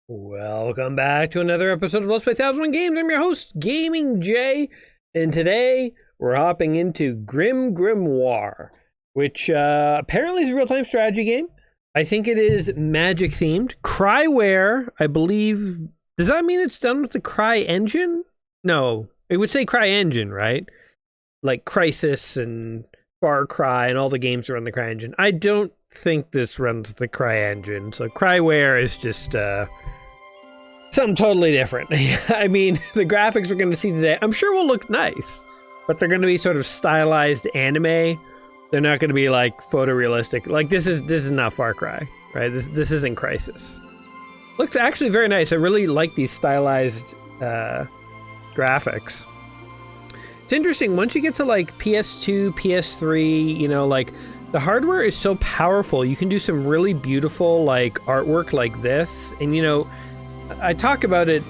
Welcome back to another episode of Let's Play 1001 Games. I'm your host, Gaming Jay, and today we're hopping into GrimGrimoire, which apparently is a real-time strategy game. I think it is Magic-themed. Cryware, I believe... Does that mean it's done with the Cry engine? No, it would say Cry engine, right? Like Crysis and Far Cry and all the games are on the Cry engine. I don't think this runs the Cry engine, so Cryware is just... something totally different. I mean, the graphics we're going to see today, I'm sure will look nice, but they're going to be sort of stylized anime. They're not going to be like photorealistic. Like this is not Far Cry, right? This isn't Crysis. Looks actually very nice. I really like these stylized graphics. It's interesting once you get to like PS2, PS3, you know, like the hardware is so powerful. You can do some really beautiful like artwork like this, and you know, I talk about it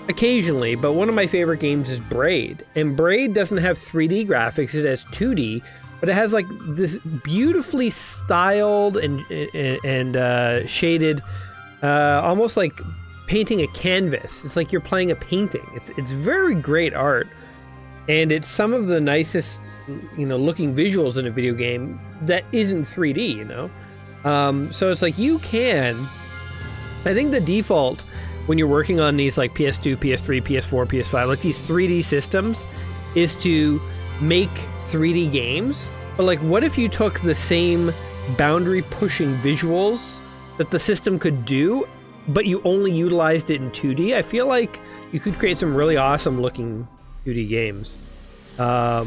occasionally, but one of my favorite games is Braid. And Braid doesn't have 3D graphics, it has 2D, but it has like this beautifully styled and shaded, almost like painting a canvas. It's like you're playing a painting. It's very great art. And it's some of the nicest, you know, looking visuals in a video game that isn't 3D, you know? So it's like you can... I think the default when you're working on these like PS2, PS3, PS4, PS5, like these 3D systems is to make 3D games. But like what if you took the same boundary pushing visuals that the system could do, but you only utilized it in 2D? I feel like you could create some really awesome looking 2D games. That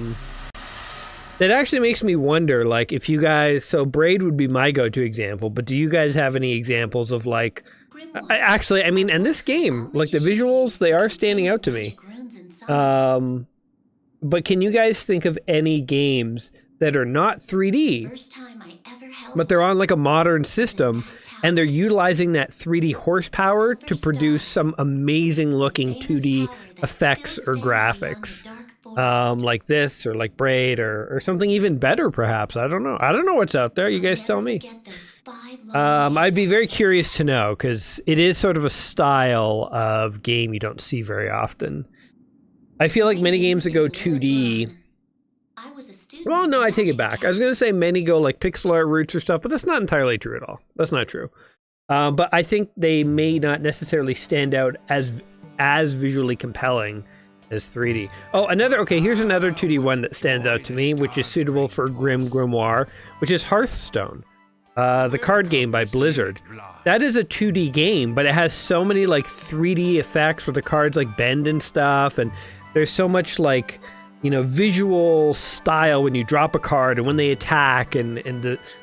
actually makes me wonder, like if you guys, so Braid would be my go-to example, but do you guys have any examples of like, actually, I mean, and this game, like the visuals, they are standing out to me. But can you guys think of any games that are not 3D, but they're on like a modern system, and they're utilizing that 3D horsepower to produce some amazing looking 2D effects or graphics? Like this, or like Braid, or something even better, perhaps. I don't know. I don't know what's out there. You guys tell me. I'd be very curious to know, because it is sort of a style of game you don't see very often. I feel like many games that go 2D... Well, no, I take it back. I was going to say many go like pixel art routes or stuff, but that's not entirely true at all. That's not true. But I think they may not necessarily stand out as visually compelling as 3D. Oh, okay, here's another 2D one that stands out to me, which is suitable for GrimGrimoire, which is Hearthstone, the card game by Blizzard. That is a 2D game, but it has so many like 3D effects where the cards like bend and stuff, and there's so much like, you know, visual style when you drop a card and when they attack, and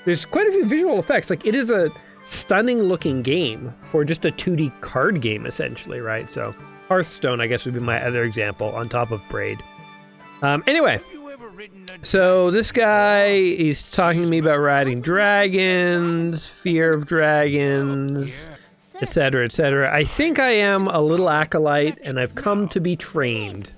there's quite a few visual effects. Like it is a stunning looking game for just a 2D card game, essentially, right? So Hearthstone, I guess, would be my other example on top of Braid. Anyway, so this guy is talking to me about riding dragons, fear of dragons, etc., etc. I think I am a little acolyte, and I've come to be trained.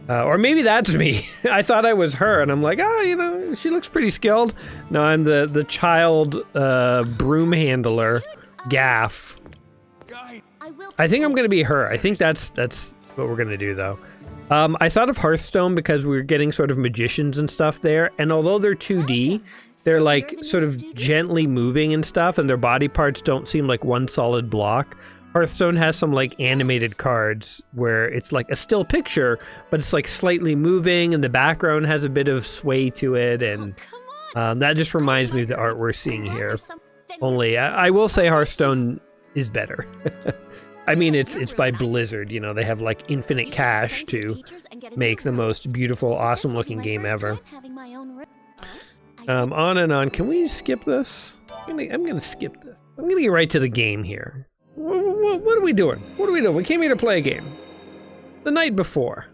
Or maybe that's me. I thought I was her, and I'm like, oh, you know, she looks pretty skilled. No, I'm the child broom handler, Gaff. I think I'm going to be her. I think that's what we're going to do, though. I thought of Hearthstone because we were getting sort of magicians and stuff there, and although they're 2D, they're like sort of gently moving and stuff, and their body parts don't seem like one solid block. Hearthstone has some like animated cards where it's like a still picture, but it's like slightly moving, and the background has a bit of sway to it, and that just reminds me of the art we're seeing here. Only, I will say Hearthstone is better. I mean, it's by Blizzard, you know, they have like infinite cash to make the most beautiful, awesome looking game ever. On and on. Can we skip this? I'm gonna skip this. I'm gonna get right to the game here. What are we doing? What are we doing? We came here to play a game. The night before.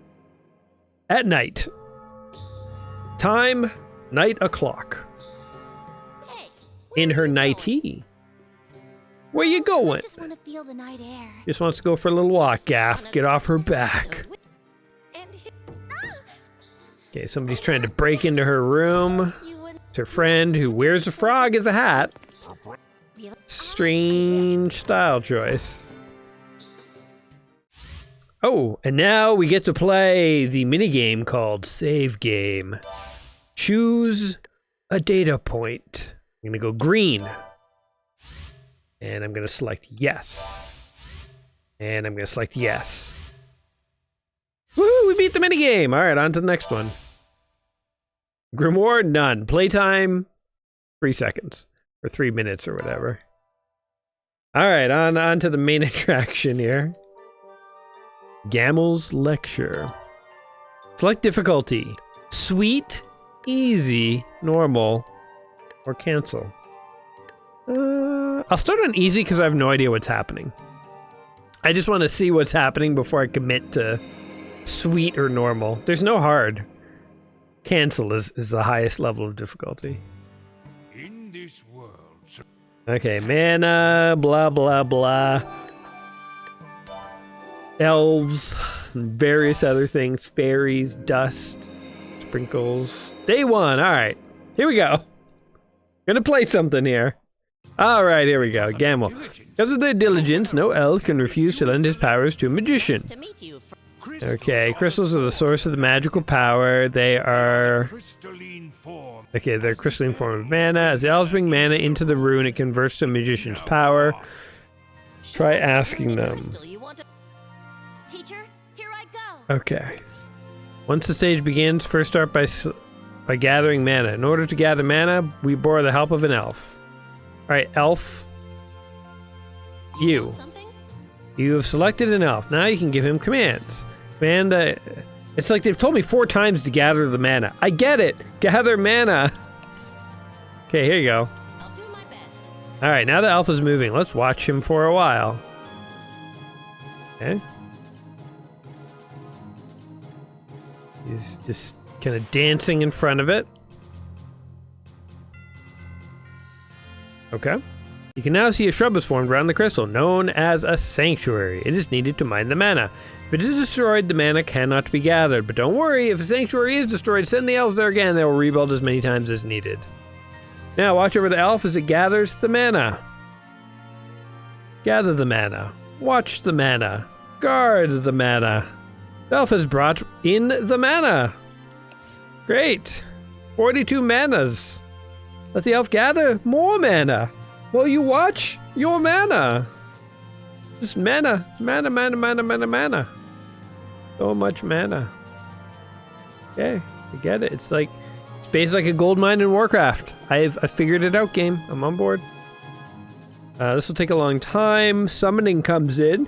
At night. Time, 9 o'clock. In her nightie. Where you going? Just want to feel the night air. Just wants to go for a little walk, Gaff. Get off her back. Okay, somebody's trying to break into her room. It's her friend who wears a frog as a hat. Strange style choice. Oh, and now we get to play the minigame called Save Game. Choose a data point. I'm gonna go green. And I'm gonna select yes. And I'm gonna select yes. Woo, we beat the minigame! Alright, on to the next one. Grimoire, none. Playtime, 3 seconds. Or 3 minutes or whatever. Alright, on to the main attraction here. Gamel's Lecture. Select difficulty. Sweet, easy, normal, or cancel. I'll start on easy because I have no idea what's happening. I just want to see what's happening before I commit to sweet or normal. There's no hard. Cancel is the highest level of difficulty. In this world. Okay, mana, blah, blah, blah. Elves, and various other things. Fairies, dust, sprinkles. Day 1, alright. Here we go. Gonna play something here. Alright, here we go. Gamble. Because of their diligence, no elf can refuse to lend his powers to a magician. Okay, crystals are the source of the magical power. They are... Okay, they're crystalline form of mana. As the elves bring mana into the rune, it converts to a magician's power. Try asking them. Okay. Once the stage begins, first start by gathering mana. In order to gather mana, we borrow the help of an elf. Alright, elf. You. You have selected an elf. Now you can give him commands. Command, it's like they've told me 4 times to gather the mana. I get it! Gather mana! Okay, here you go. I'll do my best. Alright, now the elf is moving. Let's watch him for a while. Okay. He's just kind of dancing in front of it. Okay. You can now see a shrub has formed around the crystal, known as a sanctuary. It is needed to mine the mana. If it is destroyed, the mana cannot be gathered. But don't worry, if a sanctuary is destroyed, send the elves there again. They will rebuild as many times as needed. Now, watch over the elf as it gathers the mana. Gather the mana. Watch the mana. Guard the mana. The elf has brought in the mana. Great. 42 manas. Let the elf gather more mana. While you watch your mana. Just mana. Mana, mana, mana, mana, mana. So much mana. Okay, I get it. It's based like a gold mine in Warcraft. I figured it out, game. I'm on board. This will take a long time. Summoning comes in.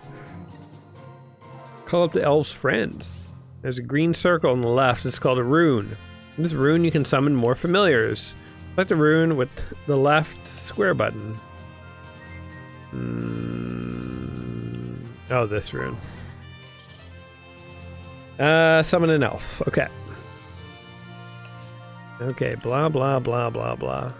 Call up the elves' friends. There's a green circle on the left. It's called a rune. In this rune, you can summon more familiars. Select the rune with the left square button. Oh, this rune. Summon an elf. Okay. Okay, blah, blah, blah, blah, blah.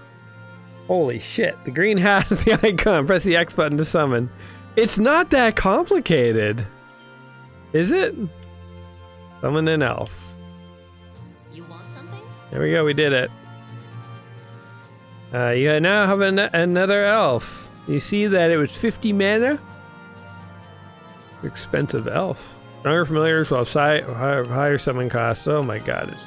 Holy shit. The green hat is the icon. Press the X button to summon. It's not that complicated. Is it? Summon an elf. You want something? There we go. We did it. You now have another elf. You see that it was 50 mana? Expensive elf. Stronger familiars will have higher summon costs. Oh my god.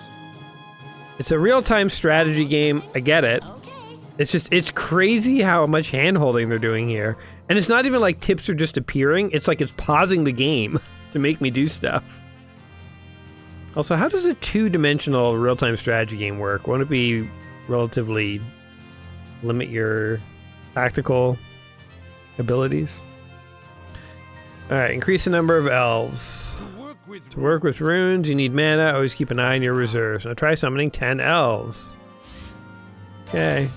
It's a real-time strategy game. I get it. Okay. It's crazy how much hand-holding they're doing here. And it's not even like tips are just appearing. It's like it's pausing the game to make me do stuff. Also, how does a 2-dimensional real-time strategy game work? Won't it be relatively... limit your tactical abilities? Alright, increase the number of elves. To work with runes, you need mana. Always keep an eye on your reserves. Now try summoning 10 elves. Okay.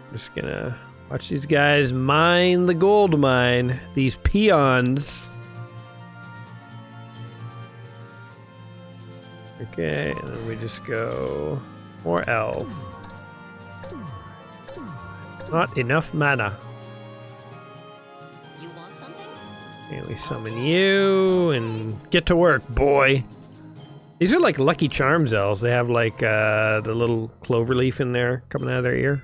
I'm just gonna watch these guys mine the gold mine. These peons. Okay, and then we just go more elf. Not enough mana. You want something? And we summon you and get to work, boy. These are like Lucky Charms elves. They have like the little clover leaf in there coming out of their ear.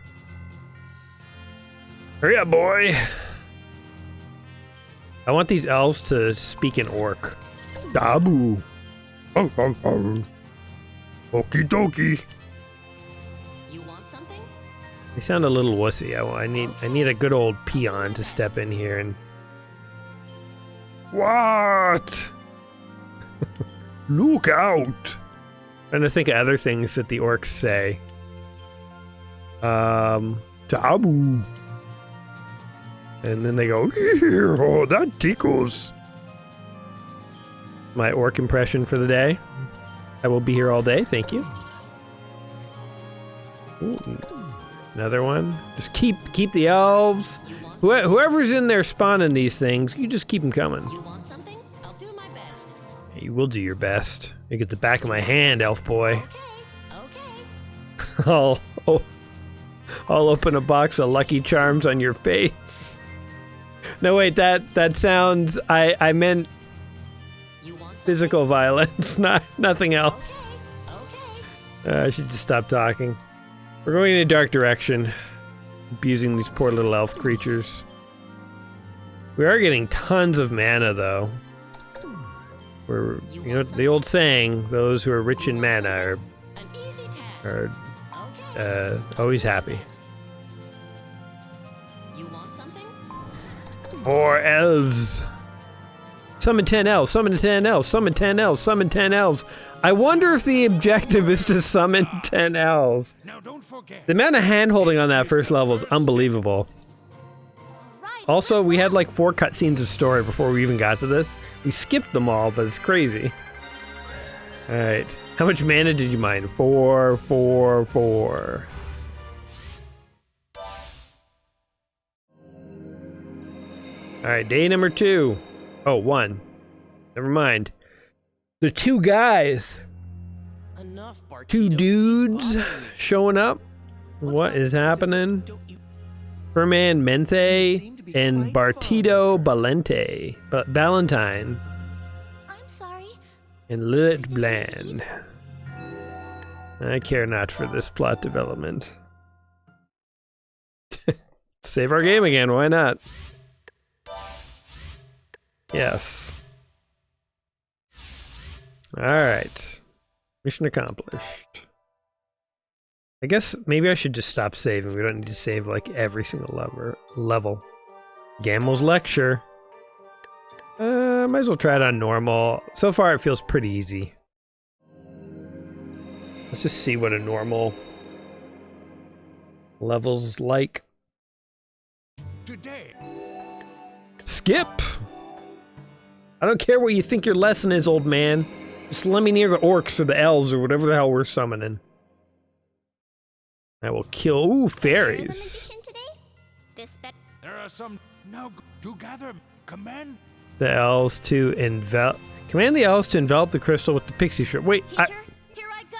Hurry up, boy! I want these elves to speak in orc. Dabu! Okie dokie! You want something? They sound a little wussy. I need a good old peon to step in here and... What? Look out! Trying to think of other things that the orcs say. Tabu. And then they go, oh, that tickles. My orc impression for the day. I will be here all day, thank you. Ooh, another one. Just keep the elves. Whoever's in there spawning these things, you just keep them coming. You want something? I'll do my best. You will do your best. You get the back of my hand, elf boy. Okay. I'll open a box of Lucky Charms on your face. No, wait, that sounds... I meant You want something? physical violence, nothing else. Okay. I should just stop talking. We're going in a dark direction. Abusing these poor little elf creatures. We are getting tons of mana, though. We're, you know, the old saying, those who are rich in mana An easy task. are Okay. always happy. You want something? More elves. Summon 10 elves, summon 10 elves, summon 10 elves, summon 10 elves. I wonder if the objective is to summon 10 elves. Now don't forget. The amount of hand-holding on that first level is unbelievable. Also, we had like 4 cutscenes of story before we even got to this. We skipped them all, but it's crazy. Alright. How much mana did you mine? 4, 4, 4. Alright, day number 2. Oh, 1. Never mind. The 2 guys. Enough, 2 Bartito. dudes Cease bothering me. showing up. What is happening? Don't you- Herman Mente and Bartito Balente. Ballantyne. I'm sorry. And Lilith Bland. I care not for this plot development. Save our game again, why not? Yes. Alright. Mission accomplished. I guess maybe I should just stop saving. We don't need to save like every single level. Gamel's lecture. Might as well try it on normal. So far it feels pretty easy. Let's just see what a normal level's like. Today. Skip! I don't care what you think your lesson is, old man. Just let me near the orcs or the elves or whatever the hell we're summoning. I will kill... Ooh, fairies. This bet. There are some now to gather. Command. The elves to envelop... Command the elves to envelop the crystal with the pixie shrimp. Wait, Teacher, here I go.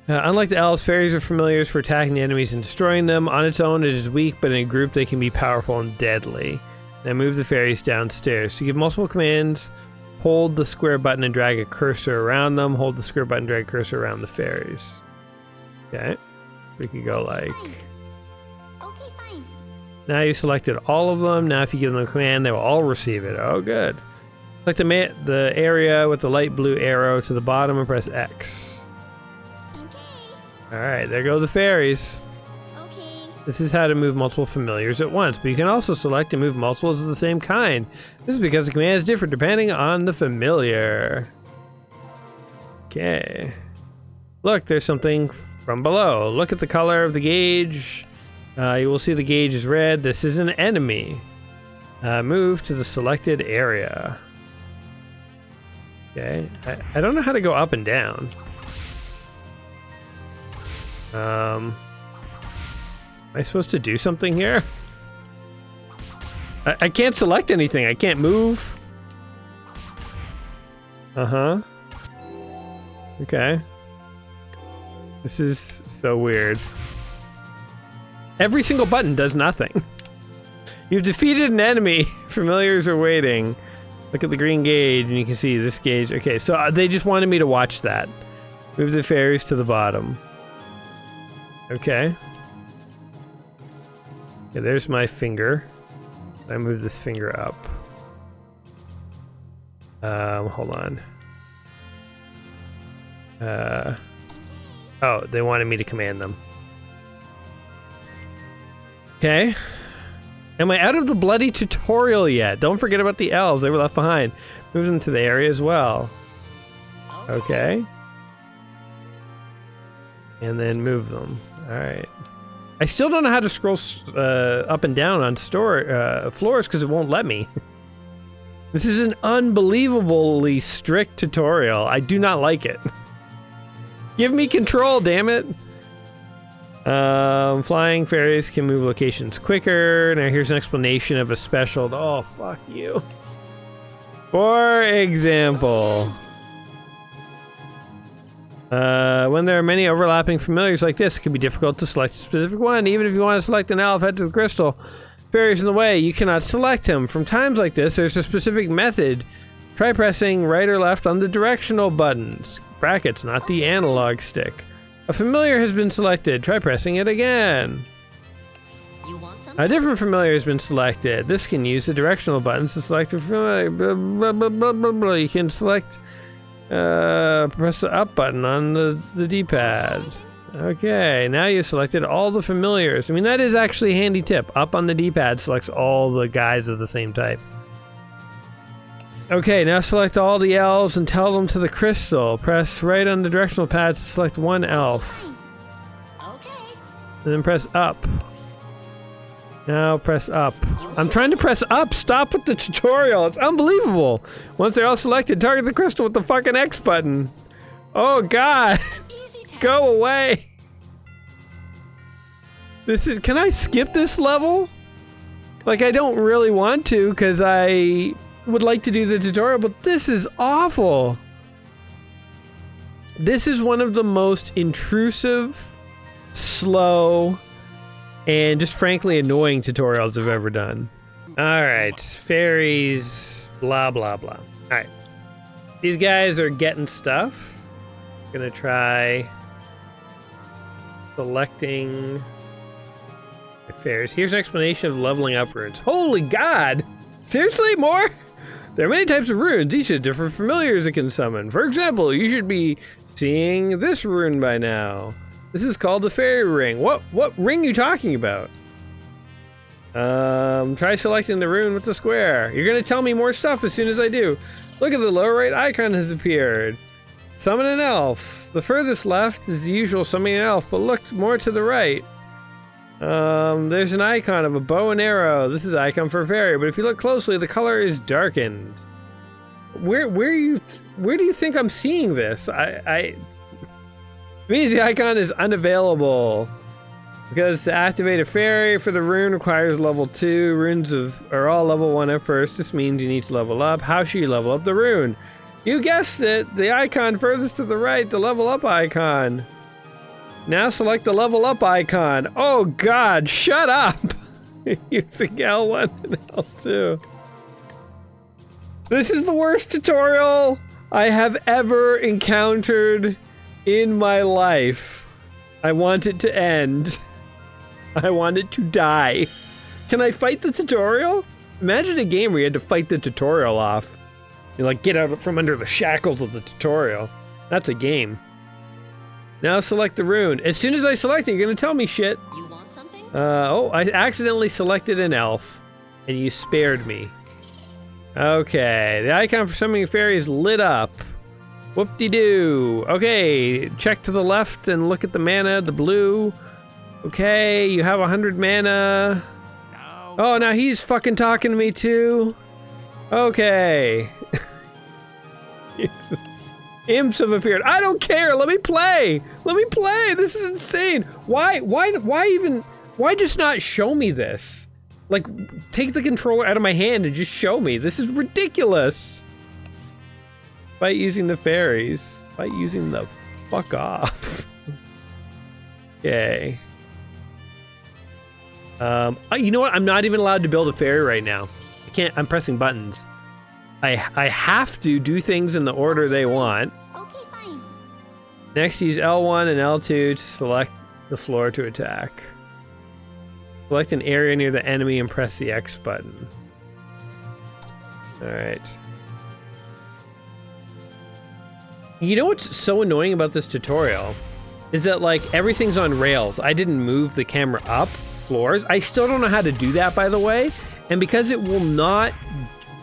unlike the elves, fairies are familiars for attacking the enemies and destroying them. On its own, it is weak, but in a group, they can be powerful and deadly. Now move the fairies downstairs. To give multiple commands, hold the square button and drag a cursor around them. Hold the square button, drag a cursor around the fairies. Okay. We could go like... Okay, fine. Now you selected all of them. Now if you give them a command, they will all receive it. Oh, good. Select the area with the light blue arrow to the bottom and press X. Okay. Alright, there go the fairies. Okay. This is how to move multiple familiars at once, but you can also select and move multiples of the same kind. This is because the commands differ depending on the familiar. Okay. Look, there's something from below. Look at the color of the gauge. You will see the gauge is red. This is an enemy. Move to the selected area. Okay. I don't know how to go up and down. Am I supposed to do something here? I can't select anything. I can't move. Uh-huh. Okay. This is so weird. Every single button does nothing. You've defeated an enemy. Familiars are waiting. Look at the green gauge, and you can see this gauge. Okay, so they just wanted me to watch that. Move the fairies to the bottom. Okay. Okay, there's my finger. I move this finger up. Hold on. Oh, they wanted me to command them. Okay. Am I out of the bloody tutorial yet? Don't forget about the elves. They were left behind. Move them to the area as well. Okay. And then move them. Alright. I still don't know how to scroll up and down on floors because it won't let me. This is an unbelievably strict tutorial. I do not like it. Give me control, damn it. Flying fairies can move locations quicker. Now here's an explanation of a special. Oh, fuck you. For example, when there are many overlapping familiars like this, it can be difficult to select a specific one. Even if you want to select an elf, head to the crystal. Fairies in the way, you cannot select him. From times like this, there's a specific method. Try pressing right or left on the directional buttons. Brackets, not the analog stick. A familiar has been selected. Try pressing it again. You want something? A different familiar has been selected. This can use the directional buttons to select a familiar. Blah, blah, blah, blah, blah, blah. You can select, press the up button on the D-pad. Okay, now you selected all the familiars. I mean, that is actually a handy tip. Up on the D-pad selects all the guys of the same type. Okay, now select all the elves and tell them to the crystal. Press right on the directional pad to select one elf. Okay. And then press up. Now press up. I'm trying to press up. Stop with the tutorial. It's unbelievable. Once they're all selected, target the crystal with the fucking X button. Oh god. Easy task. Go away. This is... Can I skip this level? Like, I don't really want to because I would like to do the tutorial, but this is awful. This is one of the most intrusive, slow, and just frankly annoying tutorials I've ever done. Alright, fairies, blah blah blah. Alright. These guys are getting stuff. Gonna try selecting fairies. Here's an explanation of leveling up runes. Holy god! Seriously, more? There are many types of runes, each have different familiars it can summon. For example, you should be seeing this rune by now. This is called the fairy ring. What ring are you talking about? Try selecting the rune with the square. You're gonna tell me more stuff as soon as I do. Look at the lower right icon has appeared. Summon an elf. The furthest left is the usual summoning an elf, but look more to the right. There's an icon of a bow and arrow. This is an icon for a fairy, but if you look closely, the color is darkened. Where do you think I'm seeing this? It means the icon is unavailable. Because to activate a fairy for the rune requires level 2. Runes are all level 1 at first. This means you need to level up. How should you level up the rune? You guessed it! The icon furthest to the right, the level up icon. Now select the level up icon. Oh god, shut up! Using L1 and L2. This is the worst tutorial I have ever encountered in my life. I want it to end. I want it to die. Can I fight the tutorial? Imagine a game where you had to fight the tutorial off. You like get out from under the shackles of the tutorial. That's a game. Now select the rune. As soon as I select it, you're gonna tell me shit. You want something? Oh, I accidentally selected an elf, and you spared me. Okay, the icon for summoning a fairy is lit up. Whoop-de-doo. Okay, check to the left and look at the mana, the blue. Okay, you have 100 mana. Now, Oh, now he's fucking talking to me too. Okay. Jesus. Imps have appeared. I don't care. Let me play. Let me play. This is insane. Why just not show me this? Like, take the controller out of my hand and just show me. This is ridiculous. Fight using the fairies. Fight using the fuck off. Okay. You know what? I'm not even allowed to build a fairy right now. I can't. I'm pressing buttons. I have to do things in the order they want. Okay, fine. Next, use L1 and L2 to select the floor to attack. Select an area near the enemy and press the X button. Alright. You know what's so annoying about this tutorial? Is that, like, everything's on rails. I didn't move the camera up floors. I still don't know how to do that, by the way. And because it will not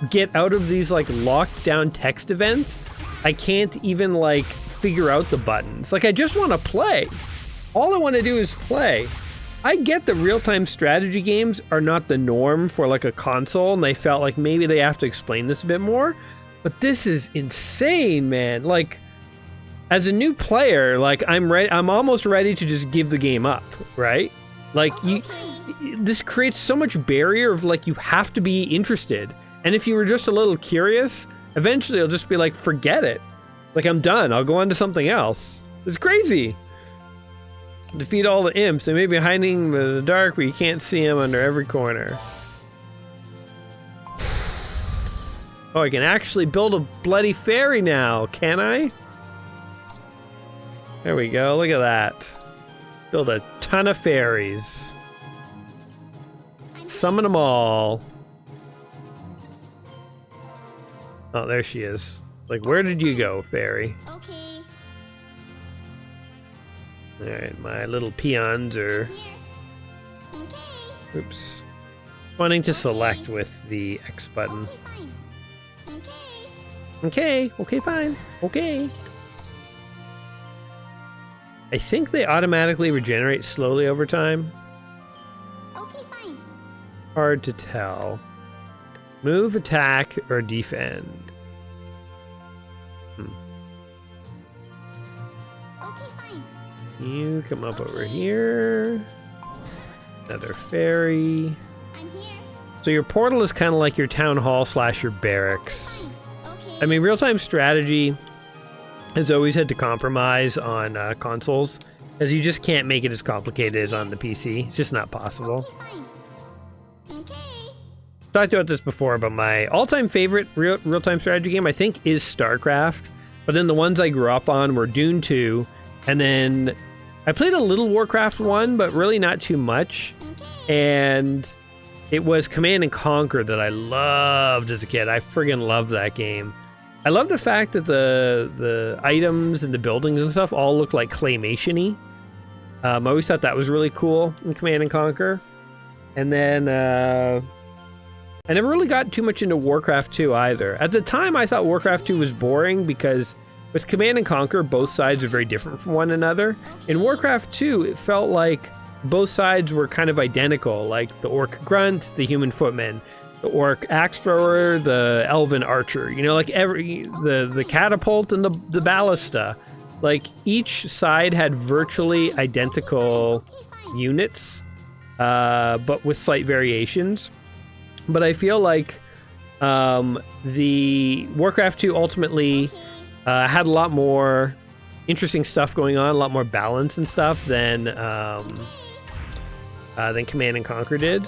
get out of these, like, locked down text events, I can't even, like, figure out the buttons. Like, I just want to play. All I want to do is play. I get that real-time strategy games are not the norm for, like, a console, and they felt like maybe they have to explain this a bit more. But this is insane, man. Like, as a new player, like, I'm almost ready to just give the game up, right? Like, this creates so much barrier of, like, you have to be interested. And if you were just a little curious, eventually it'll just be like, forget it. Like, I'm done. I'll go on to something else. It's crazy. Defeat all the imps. They may be hiding in the dark, but you can't see them under every corner. Oh, I can actually build a bloody fairy now, can I? There we go. Look at that. Build a ton of fairies. Summon them all. Oh, there she is. Like, where did you go, fairy? Okay. Alright, my little peons are... Here. Okay. Oops. Wanting to select with the X button. Okay, fine. Okay. Okay, okay, fine. Okay. I think they automatically regenerate slowly over time. Okay, fine. Hard to tell. Move, attack, or defend. Okay, fine. You come up over here. Another fairy. I'm here. So your portal is kind of like your town hall / your barracks. Fine. Okay. I mean, real-time strategy has always had to compromise on consoles, as you just can't make it as complicated as on the PC. It's just not possible. Okay, fine. Okay. Talked about this before, but my all-time favorite real-time strategy game, I think, is StarCraft. But then the ones I grew up on were Dune 2, and then I played a little Warcraft 1, but really not too much. And it was Command and Conquer that I loved as a kid. I friggin' loved that game. I love the fact that the items and the buildings and stuff all look like claymation-y. I always thought that was really cool in Command and Conquer. And then I never really got too much into Warcraft 2 either. At the time, I thought Warcraft 2 was boring because with Command and Conquer, both sides are very different from one another. In Warcraft 2, it felt like both sides were kind of identical, like the Orc Grunt, the Human Footman, the Orc Axe Thrower, the Elven Archer. You know, like the Catapult and the Ballista. Like, each side had virtually identical units, but with slight variations. But I feel like the Warcraft 2 ultimately had a lot more interesting stuff going on, a lot more balance and stuff than Command and Conquer did.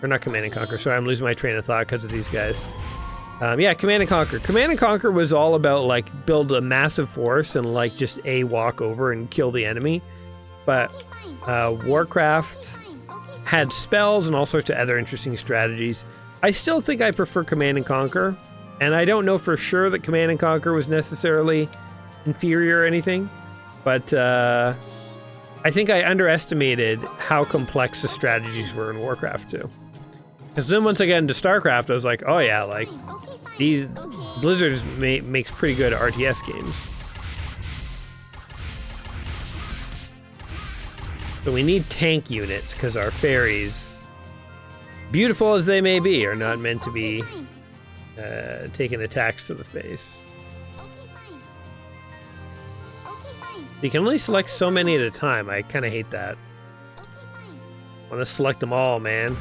Or not Command and Conquer, sorry, I'm losing my train of thought because of these guys. Yeah, Command and Conquer. Command and Conquer was all about, like, build a massive force and, like, just walk over and kill the enemy. But Warcraft had spells and all sorts of other interesting strategies. I still think I prefer Command and Conquer, and I don't know for sure that Command and Conquer was necessarily inferior or anything, but I think I underestimated how complex the strategies were in Warcraft 2. Because then once I got into StarCraft, I was like, oh yeah, like, these Blizzard makes pretty good RTS games. So we need tank units, because our fairies, beautiful as they may be, are not meant to be taking attacks to the face. You can only select so many at a time. I kind of hate that. I want to select them all, man.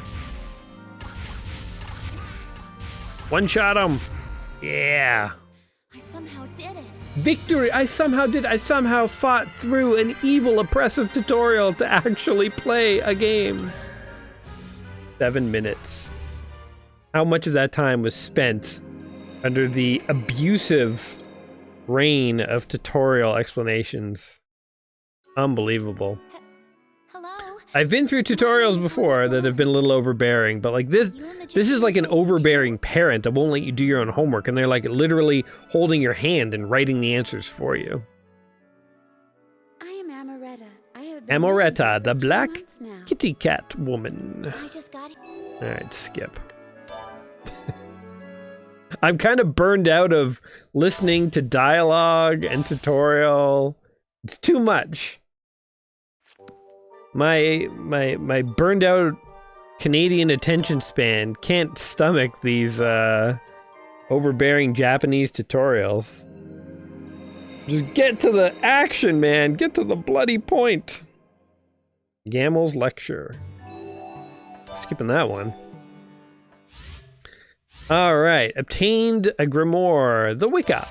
One shot them. Yeah. I somehow did it. Victory! I somehow did. I somehow fought through an evil, oppressive tutorial to actually play a game. 7 minutes. How much of that time was spent under the abusive rain of tutorial explanations. Unbelievable. Hello? I've been through tutorials before that have been a little overbearing, but like this is like an overbearing parent that won't let you do your own homework, and they're like literally holding your hand and writing the answers for you. I am Amoretta. I have been Amoretta, looking the for 2 black months now. kitty cat woman. I just got here. Alright, skip. I'm kind of burned out of listening to dialogue and tutorial. It's too much. My burned out Canadian attention span can't stomach these overbearing Japanese tutorials. Just get to the action, man. Get to the bloody point. Gamel's lecture. Skipping that one. Alright, obtained a grimoire, the Wicca.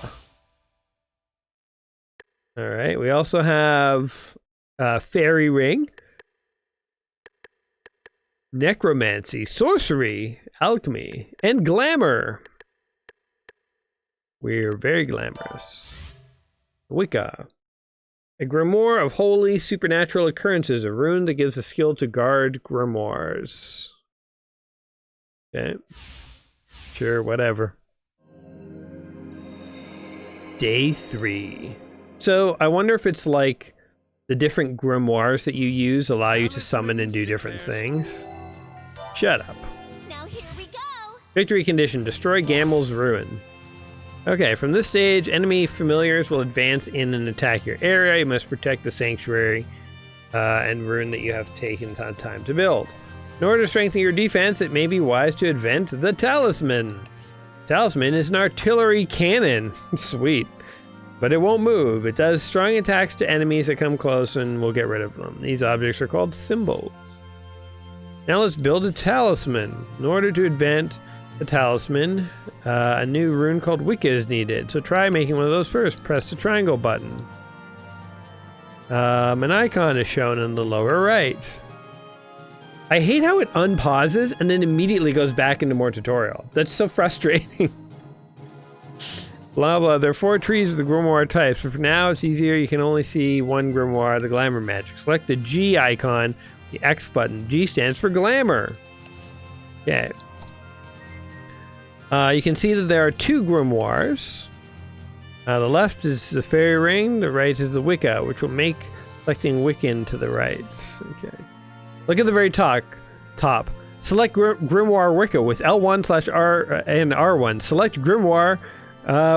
Alright, we also have Fairy Ring, Necromancy, Sorcery, Alchemy, and Glamour. We're very glamorous. Wicca. A grimoire of holy supernatural occurrences, a rune that gives a skill to guard grimoires. Okay. Sure, whatever. Day 3. So, I wonder if it's like the different grimoires that you use allow you to summon and do different things. Shut up. Now here we go. Victory condition, destroy Gamel's ruin. Okay, from this stage, enemy familiars will advance in and attack your area. You must protect the sanctuary and ruin that you have taken time to build. In order to strengthen your defense, it may be wise to invent the Talisman. Talisman is an artillery cannon. Sweet. But it won't move. It does strong attacks to enemies that come close and will get rid of them. These objects are called symbols. Now let's build a talisman. In order to invent a talisman, a new rune called Wicca is needed. So try making one of those first. Press the triangle button. An icon is shown in the lower right. I hate how it unpauses and then immediately goes back into more tutorial. That's so frustrating. Blah blah. There are 4 trees of the grimoire types, but for now it's easier. You can only see one grimoire, the glamour magic. Select the G icon, the X button. G stands for glamour. Okay. You can see that there are 2 grimoires. The left is the fairy ring, the right is the Wicca, which will make selecting Wiccan to the right. Okay. Look at the very top. Select Grimoire Wicca with L1/R and R1. Select Grimoire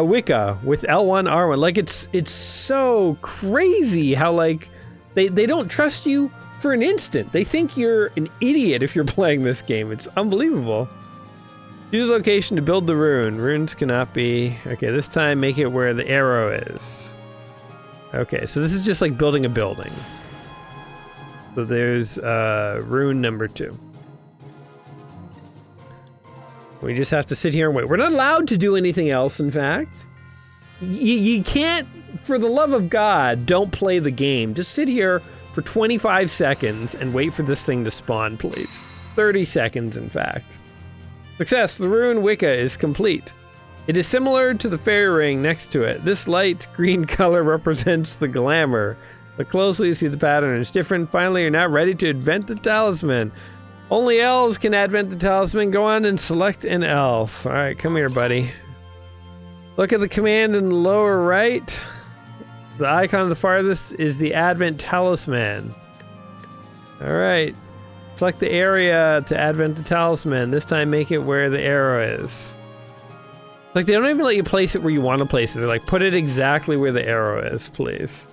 Wicca with L1, R1. Like it's so crazy how like they don't trust you for an instant. They think you're an idiot if you're playing this game. It's unbelievable. Choose location to build the rune. Runes cannot be... Okay, this time make it where the arrow is. Okay, so this is just like building a building. So there's rune number 2. We just have to sit here and wait. We're not allowed to do anything else, in fact. You can't, for the love of God, don't play the game. Just sit here for 25 seconds and wait for this thing to spawn, please. 30 seconds, in fact. Success! The rune Wicca is complete. It is similar to the fairy ring next to it. This light green color represents the glamour. Look closely, you see the pattern is different. Finally, you're now ready to invent the talisman. Only elves can advent the talisman. Go on and select an elf. Alright, come here, buddy. Look at the command in the lower right. The icon on the farthest is the advent talisman. Alright. Select the area to advent the talisman. This time make it where the arrow is. Like, they don't even let you place it where you want to place it. They're like, put it exactly where the arrow is, please.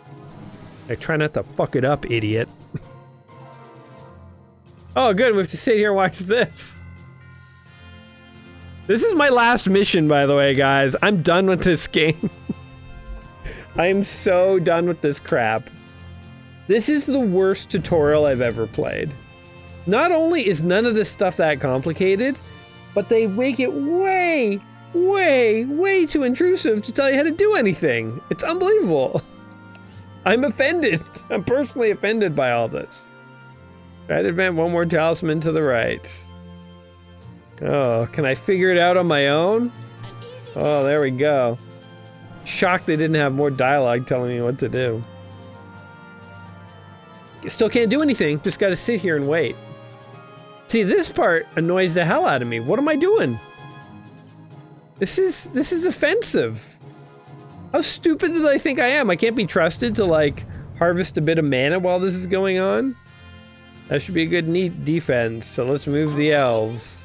Like, try not to fuck it up, idiot. Oh, good. We have to sit here and watch this. This is my last mission, by the way, guys. I'm done with this game. I am so done with this crap. This is the worst tutorial I've ever played. Not only is none of this stuff that complicated, but they make it way, way too intrusive to tell you how to do anything. It's unbelievable. I'm offended. I'm personally offended by all this. Try to invent one more talisman to the right. Oh, can I figure it out on my own? An easy Oh, there we go. Shocked they didn't have more dialogue telling me what to do. Still can't do anything, just gotta sit here and wait. See, this part annoys the hell out of me. What am I doing? This is offensive. How stupid do they think I am? I can't be trusted to, like, harvest a bit of mana while this is going on? That should be a good neat defense, so let's move the elves.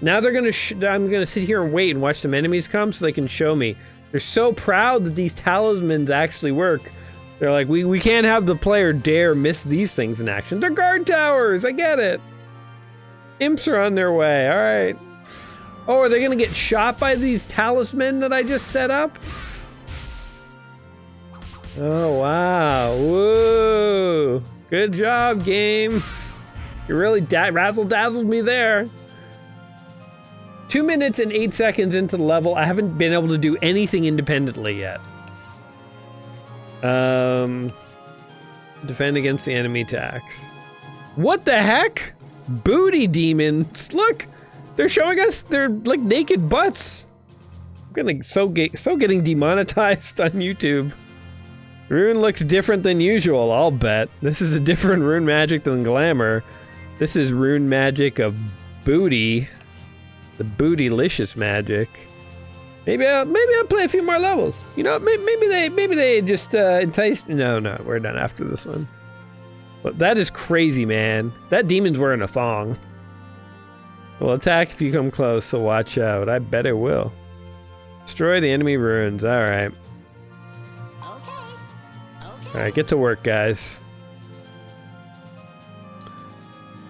Now they're gonna I'm gonna sit here and wait and watch some enemies come so they can show me. They're so proud that these talismans actually work. They're like, we can't have the player dare miss these things in action. They're guard towers, I get it. Imps are on their way, alright. Oh, are they gonna get shot by these talisman that I just set up? Oh, wow, woo. Good job, game. You really razzle-dazzled me there. 2 minutes and 8 seconds into the level, I haven't been able to do anything independently yet. Defend against the enemy attacks. What the heck? Booty demons. Look, they're showing us their like naked butts. I'm gonna getting demonetized on YouTube. Rune looks different than usual, I'll bet. This is a different rune magic than glamour. This is rune magic of booty. The bootylicious magic. Maybe I'll play a few more levels. You know, maybe they just enticed. No, we're done after this one. But that is crazy, man. That demon's wearing a thong. Will attack if you come close, so watch out. I bet it will. Destroy the enemy runes. All right. All right, get to work, guys.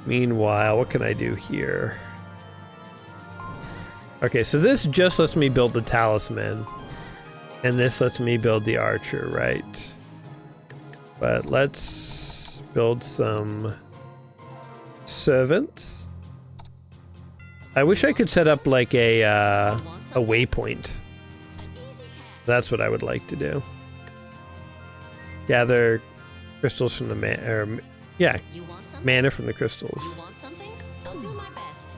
Meanwhile, what can I do here? Okay, so this just lets me build the talisman. And this lets me build the archer, right? But let's build some servants. I wish I could set up like a waypoint. That's what I would like to do. Gather crystals from the mana from the crystals. You want something? I'll do my best.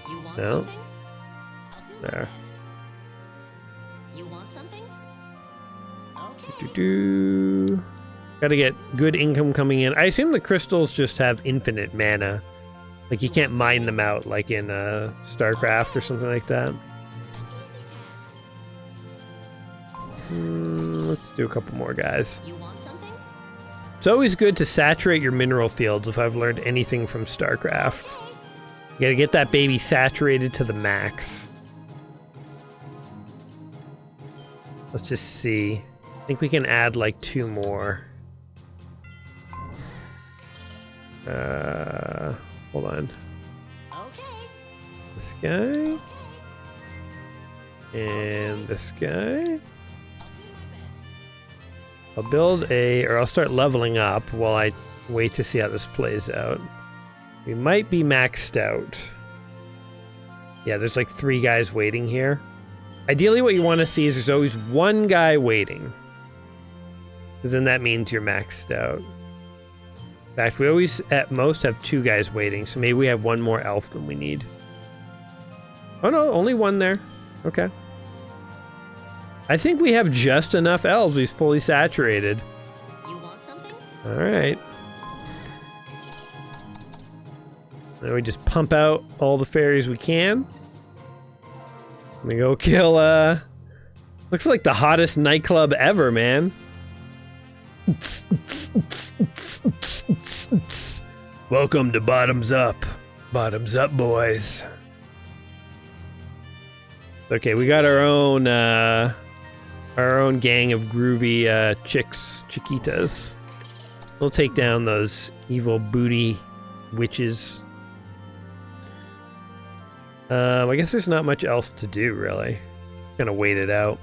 You want No. something? I'll do my There. best. You want something? Okay. Gotta get good income coming in. I assume the crystals just have infinite mana. Like you can't mine them out like in StarCraft or something like that. Easy task. Let's do a couple more guys. You want something? It's always good to saturate your mineral fields if I've learned anything from StarCraft. You gotta get that baby saturated to the max. Let's just see. I think we can add like 2 more. Hold on. Okay. This guy. And this guy. I'll build or I'll start leveling up while I wait to see how this plays out. We might be maxed out. Yeah, there's like 3 guys waiting here. Ideally what you want to see is there's always 1 guy waiting. Because then that means you're maxed out. In fact, we always at most have 2 guys waiting, so maybe we have 1 more elf than we need. Oh no, only 1 there. Okay. I think we have just enough elves. He's fully saturated. You want something? Alright. Now we just pump out all the fairies we can. We go kill, looks like the hottest nightclub ever, man. Welcome to Bottoms Up. Bottoms up, boys. Okay, we got our own gang of groovy chiquitas. We'll take down those evil booty witches. I guess there's not much else to do, really. Gonna wait it out.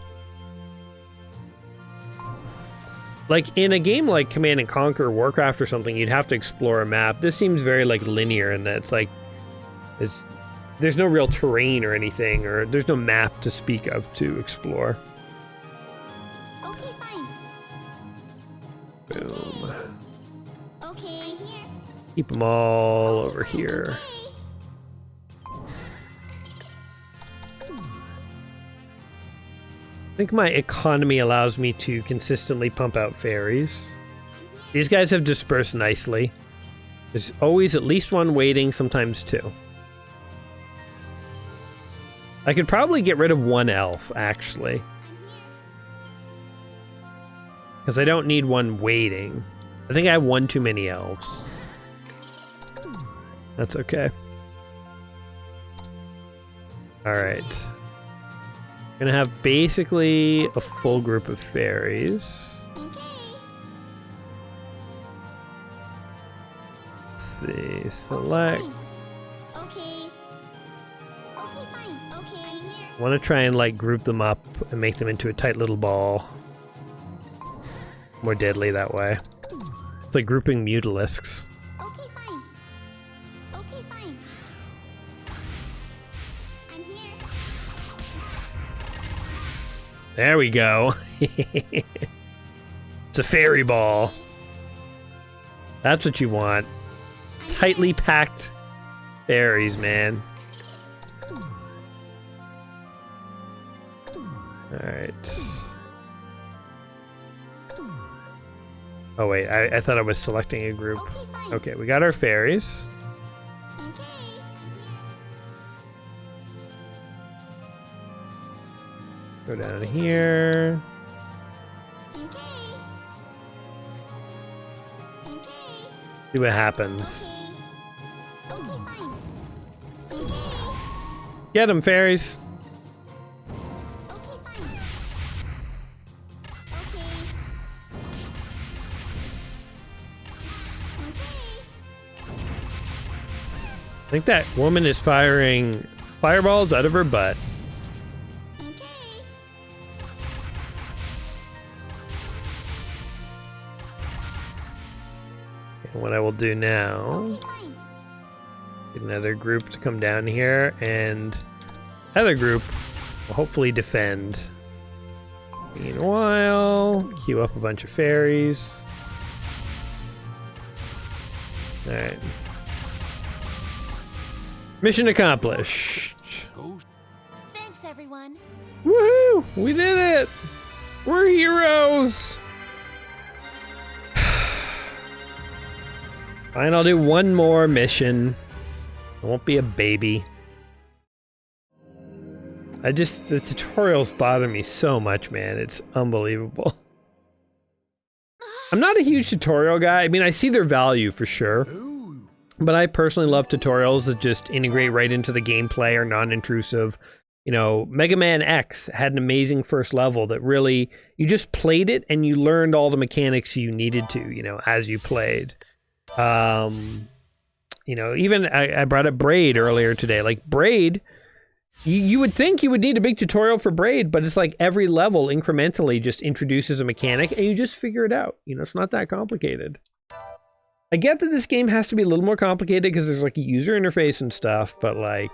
Like, in a game like Command and Conquer, Warcraft or something, you'd have to explore a map. This seems very, like, linear in that it's like... There's no real terrain or anything, or there's no map to speak of to explore. Okay, fine. Boom. Okay, here. Keep them all over here. I think my economy allows me to consistently pump out fairies. These guys have dispersed nicely. There's always at least one waiting, sometimes two. I could probably get rid of one elf, actually. Because I don't need one waiting. I think I have one too many elves. That's okay. Alright. Gonna have basically a full group of fairies. Let's see, select. Okay. Okay, fine. Okay, here. I want to try and like group them up and make them into a tight little ball. More deadly that way. It's like grouping mutalisks. Okay, fine. Okay, fine. I'm here. There we go. It's a fairy ball. That's what you want. Tightly packed fairies, man. Alright. Oh wait, I thought I was selecting a group. Okay, fine. Okay, we got our fairies. Okay. Go down here. Okay. Okay. See what happens. Okay. Okay, fine. Okay. Get them, fairies. Okay, fine. Okay. Okay. I think that woman is firing fireballs out of her butt. Okay. And what I will do now, Okay, fine. get another group to come down here, and other group will hopefully defend. Meanwhile, queue up a bunch of fairies. Alright. Mission accomplished. Ghost. Thanks, everyone. Woohoo! We did it! We're heroes! Fine, I'll do one more mission. I won't be a baby. The tutorials bother me so much, man. It's unbelievable. I'm not a huge tutorial guy. I mean, I see their value for sure. Ooh. But I personally love tutorials that just integrate right into the gameplay, are non-intrusive. You know, Mega Man X had an amazing first level that really, you just played it and you learned all the mechanics you needed to, you know, as you played. You know, even I brought up Braid earlier today. Like Braid, you would think you would need a big tutorial for Braid, but it's like every level incrementally just introduces a mechanic and you just figure it out. You know, it's not that complicated. I get that this game has to be a little more complicated because there's like a user interface and stuff, but like,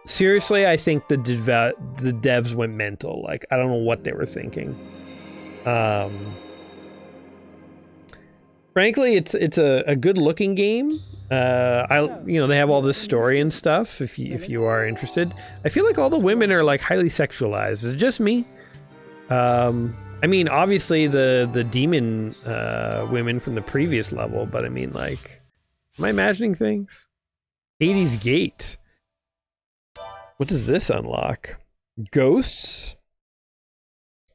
seriously, I think the devs went mental. Like, I don't know what they were thinking. Frankly, it's a good looking game. You know, they have all this story and stuff. If you are interested, I feel like all the women are like highly sexualized. Is it just me? I mean, obviously the demon women from the previous level, but I mean, like, am I imagining things? 80s gate. What does this unlock? Ghosts?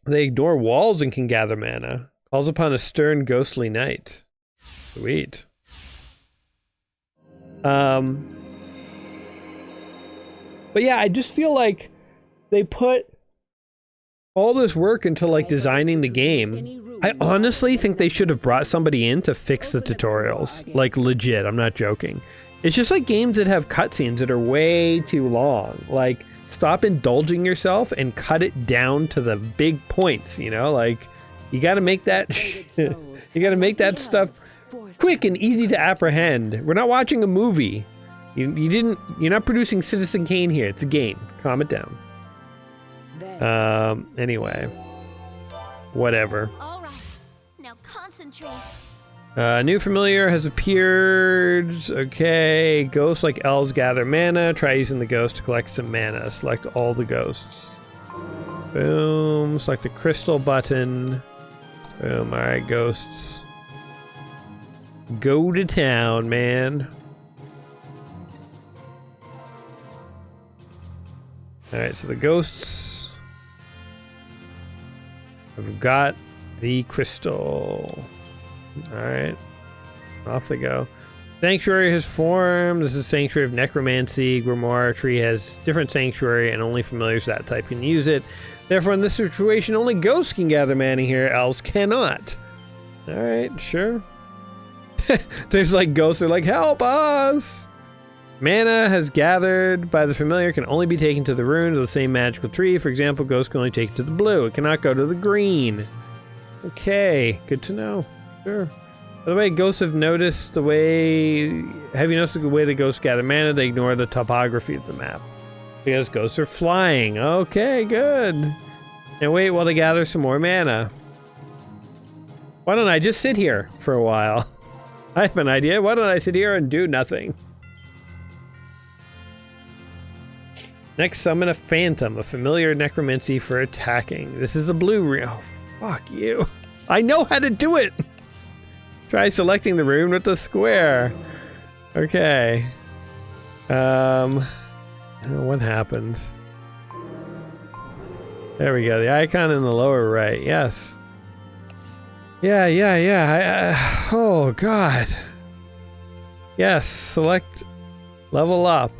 They ignore walls and can gather mana. Calls upon a stern, ghostly night. Sweet. But yeah, I just feel like they put all this work into like designing the game. I honestly think they should have brought somebody in to fix the tutorials. Like legit, I'm not joking. It's just like games that have cutscenes that are way too long. Like, stop indulging yourself and cut it down to the big points, you know? Like, you gotta make that you gotta make that stuff quick and easy to apprehend. We're not watching a movie. You're not producing Citizen Kane here. It's a game. Calm it down. Anyway. Whatever. All right. Now concentrate. New familiar has appeared. Okay. Ghosts like elves gather mana. Try using the ghost to collect some mana. Select all the ghosts. Boom. Select the crystal button. Boom. Alright, ghosts. Go to town, man. Alright, so the ghosts have got the crystal. Alright. Off they go. Sanctuary has formed. This is Sanctuary of Necromancy. Grimoire tree has different sanctuary, and only familiars of that type can use it. Therefore, in this situation, only ghosts can gather mana here, else cannot. Alright, sure. There's like ghosts are like, help us! Mana has gathered by the familiar can only be taken to the rune of the same magical tree. For example, ghosts can only take it to the blue. It cannot go to the green. Okay, good to know. Sure. By the way, ghosts have noticed the way... Have you noticed the way the ghosts gather mana? They ignore the topography of the map. Because ghosts are flying. Okay, good. And wait while they gather some more mana. Why don't I just sit here for a while? I have an idea. Why don't I sit here and do nothing? Next, summon a phantom, a familiar necromancy for attacking. This is a blue rune. Oh, fuck you. I know how to do it! Try selecting the rune with the square. Okay. What happened? There we go. The icon in the lower right. Yes. Yeah. Oh, God. Yes. Select level up.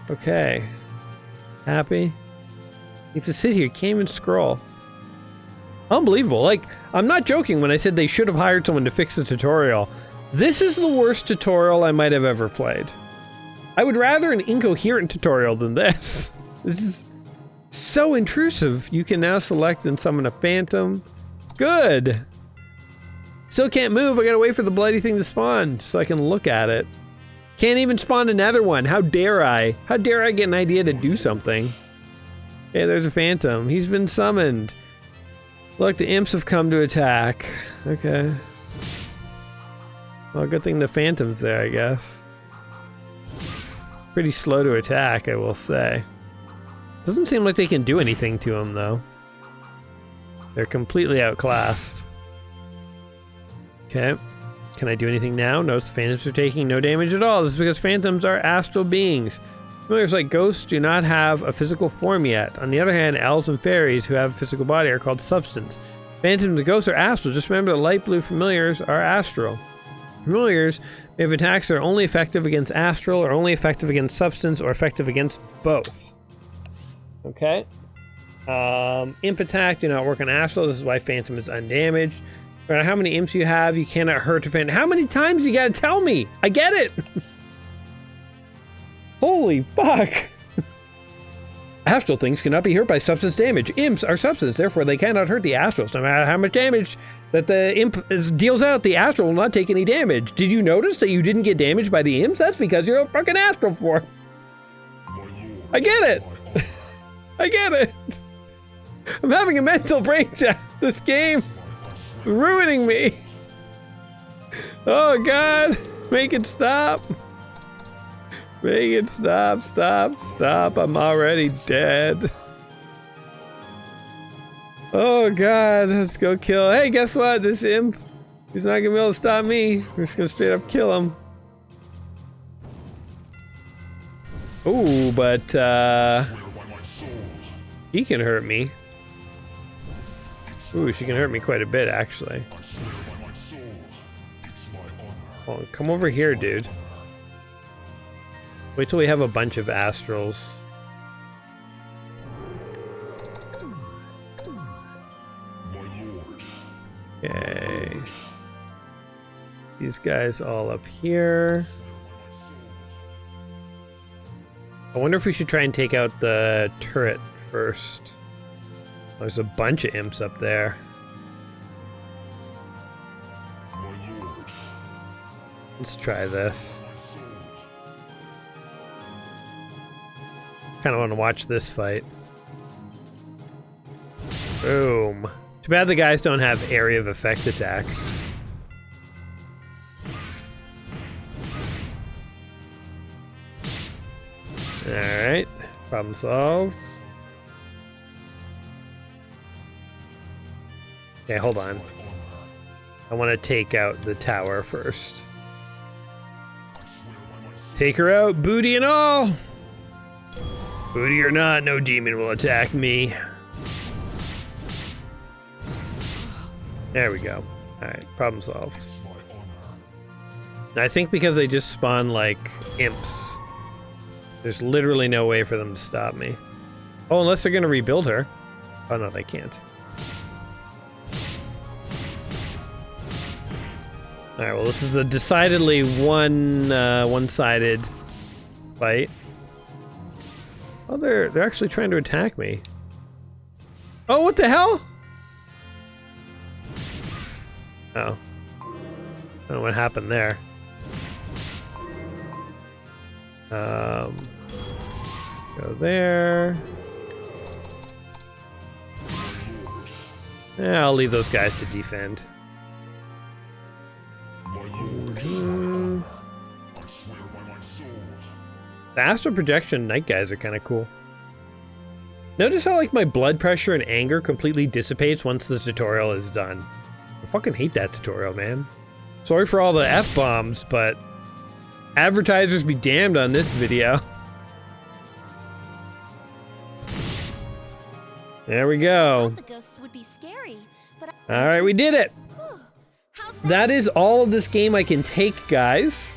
Okay. Happy? You have to sit here. Can't even scroll. Unbelievable. Like, I'm not joking when I said they should have hired someone to fix the tutorial. This is the worst tutorial I might have ever played. I would rather an incoherent tutorial than this. This is so intrusive. You can now select and summon a phantom. Good. Still can't move. I gotta wait for the bloody thing to spawn so I can look at it. Can't even spawn another one. How dare I? How dare I get an idea to do something? Hey, there's a phantom. He's been summoned. Look, the imps have come to attack. Okay. Well, good thing the phantom's there, I guess. Pretty slow to attack, I will say. Doesn't seem like they can do anything to him, though. They're completely outclassed. Okay. Can I do anything now? Notice the phantoms are taking no damage at all. This is because phantoms are astral beings. Familiars like ghosts do not have a physical form yet. On the other hand, elves and fairies who have a physical body are called substance. Phantoms and ghosts are astral. Just remember that light blue familiars are astral. Familiars may have attacks that are only effective against astral, or only effective against substance, or effective against both. Okay. Imp attack do not work on astral. This is why phantom is undamaged. No matter how many imps you have, you cannot hurt a phantom. How many times you gotta tell me? I get it! Holy fuck! Astral things cannot be hurt by substance damage. Imps are substance, therefore they cannot hurt the astrals. No matter how much damage that the imp deals out, the astral will not take any damage. Did you notice that you didn't get damaged by the imps? That's because you're a fucking astral form. I get it! I get it! I'm having a mental breakdown. This game is ruining me. Oh god, make it stop. Make it stop, stop. I'm already dead. Oh god, let's go kill. Hey, guess what? This imp, he's not gonna be able to stop me. We're just gonna straight up kill him. Ooh, but he can hurt me. Ooh, she can hurt me quite a bit, actually. Oh, come over here, dude. Wait till we have a bunch of astrals. Okay. These guys all up here. I wonder if we should try and take out the turret first. There's a bunch of imps up there. Let's try this. Kind of want to watch this fight. Boom. Too bad the guys don't have area of effect attacks. Alright. Problem solved. Okay, hold on. I want to take out the tower first. Take her out, booty and all! Booty or not, no demon will attack me. There we go. Alright, problem solved. I think because they just spawn like imps, there's literally no way for them to stop me. Oh, unless they're gonna rebuild her. Oh no, they can't. Alright, well this is a decidedly one-sided fight. Oh, they're actually trying to attack me. Oh, what the hell? Oh. I don't know what happened there. Go there. Yeah, I'll leave those guys to defend. The astral projection night guys are kind of cool. Notice how like my blood pressure and anger completely dissipates once the tutorial is done. I fucking hate that tutorial, man. Sorry for all the F-bombs, but advertisers be damned on this video. There we go. The ghosts would be scary, but Alright, we did it! how's That is all of this game I can take, guys.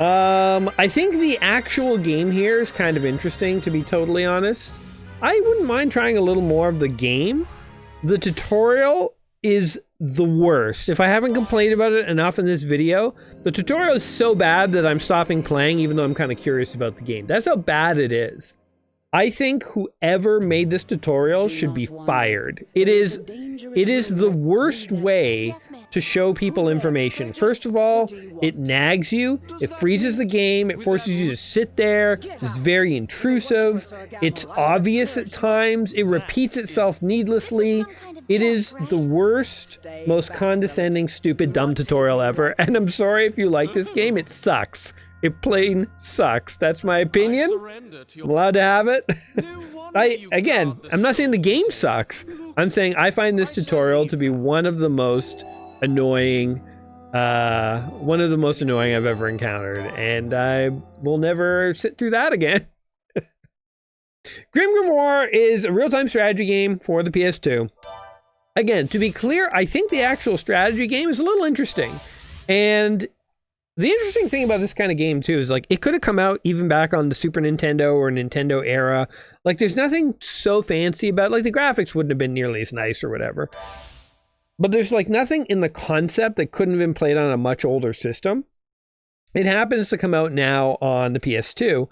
I think the actual game here is kind of interesting, to be totally honest. I wouldn't mind trying a little more of the game. The tutorial is the worst. If I haven't complained about it enough in this video, the tutorial is so bad that I'm stopping playing even though I'm kind of curious about the game. That's how bad it is. I think whoever made this tutorial should be fired. It is the worst way to show people information. First of all, it nags you, it freezes the game, it forces you to sit there, it's very intrusive, it's obvious at times, it repeats itself needlessly. It is the worst, most condescending, stupid, dumb tutorial ever, and I'm sorry if you like this game, it sucks. It plain sucks. That's my opinion. I'm allowed to have it. I'm not saying the game sucks. I'm saying I find this tutorial to be one of the most annoying I've ever encountered, and I will never sit through that again. GrimGrimoire is a real-time strategy game for the PS2. Again, to be clear, I think the actual strategy game is a little interesting, and the interesting thing about this kind of game, too, is, like, it could have come out even back on the Super Nintendo or Nintendo era. Like, there's nothing so fancy about it. Like, the graphics wouldn't have been nearly as nice or whatever. But there's, like, nothing in the concept that couldn't have been played on a much older system. It happens to come out now on the PS2.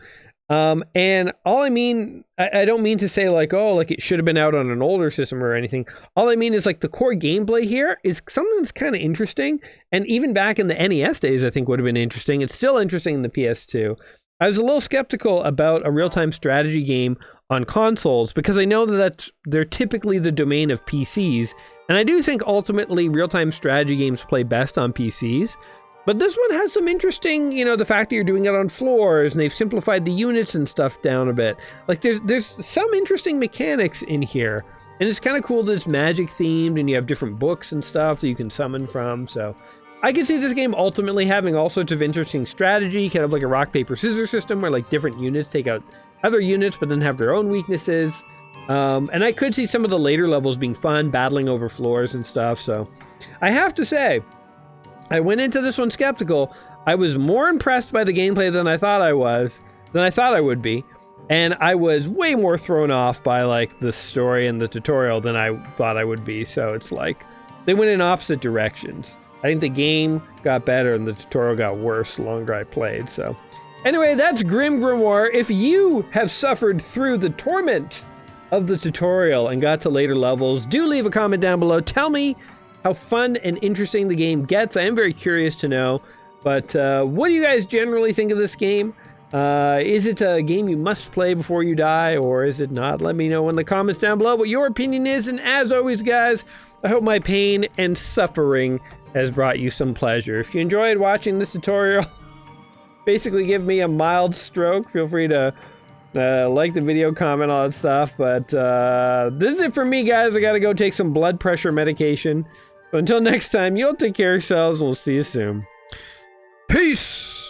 And all I mean, I don't mean to say like, oh, like it should have been out on an older system or anything. All I mean is like the core gameplay here is something that's kind of interesting. And even back in the NES days, I think would have been interesting. It's still interesting in the PS2. I was a little skeptical about a real-time strategy game on consoles because I know that they're typically the domain of PCs. And I do think ultimately real-time strategy games play best on PCs. But this one has some interesting, you know, the fact that you're doing it on floors and they've simplified the units and stuff down a bit. Like there's some interesting mechanics in here. And it's kind of cool that it's magic themed and you have different books and stuff that you can summon from. So I can see this game ultimately having all sorts of interesting strategy, kind of like a rock, paper, scissors system where like different units take out other units but then have their own weaknesses. And I could see some of the later levels being fun, battling over floors and stuff. So I have to say, I went into this one skeptical. I was more impressed by the gameplay than I thought I would be. And I was way more thrown off by like the story and the tutorial than I thought I would be. So it's like they went in opposite directions. I think the game got better and the tutorial got worse the longer I played. So anyway, that's GrimGrimoire. If you have suffered through the torment of the tutorial and got to later levels, do leave a comment down below. Tell me how fun and interesting the game gets. I am very curious to know. But what do you guys generally think of this game? Is it a game you must play before you die, or is it not? Let me know in the comments down below what your opinion is. And as always, guys, I hope my pain and suffering has brought you some pleasure. If you enjoyed watching this tutorial, basically give me a mild stroke. Feel free to Like the video, comment, all that stuff. But this is it for me, guys. I gotta go take some blood pressure medication. But until next time, you'll take care of yourselves, and we'll see you soon. Peace!